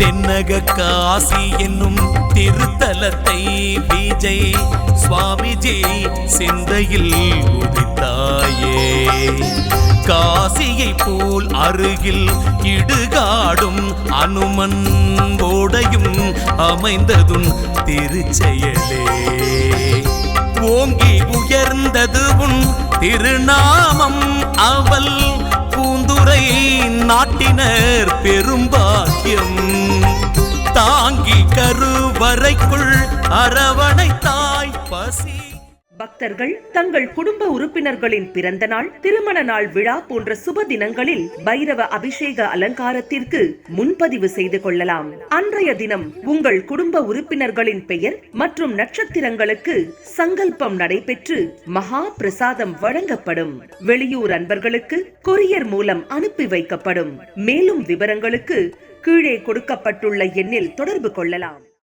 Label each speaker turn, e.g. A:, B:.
A: தென்னக காசி என்னும் திருத்தலத்தை விஜய் சுவாமிஜி சிந்தையில் உதித்தாயே. காசியை போல் அருகில் இடுகாடும் அனுமன் ஓடையும் அமைந்ததும் திருச்செயலே. ஓங்கி உயர்ந்தது உன் திருநாமம் அவள் பூந்துரை நாட்டினர் பெரும்பாக்கியம். தாங்கி கருவறைக்குள் அரவணைத்தாய் பசி.
B: பக்தர்கள் தங்கள் குடும்ப உறுப்பினர்களின் பிறந்த நாள், திருமண நாள் விழா போன்ற சுப தினங்களில் பைரவ அபிஷேக அலங்காரத்திற்கு முன்பதிவு செய்து கொள்ளலாம். அன்றைய தினம் உங்கள் குடும்ப உறுப்பினர்களின் பெயர் மற்றும் நட்சத்திரங்களுக்கு சங்கல்பம் நடைபெற்று மகா பிரசாதம் வழங்கப்படும். வெளியூர் அன்பர்களுக்கு கொரியர் மூலம் அனுப்பி வைக்கப்படும். மேலும் விவரங்களுக்கு கீழே கொடுக்கப்பட்டுள்ள எண்ணில் தொடர்பு கொள்ளலாம்.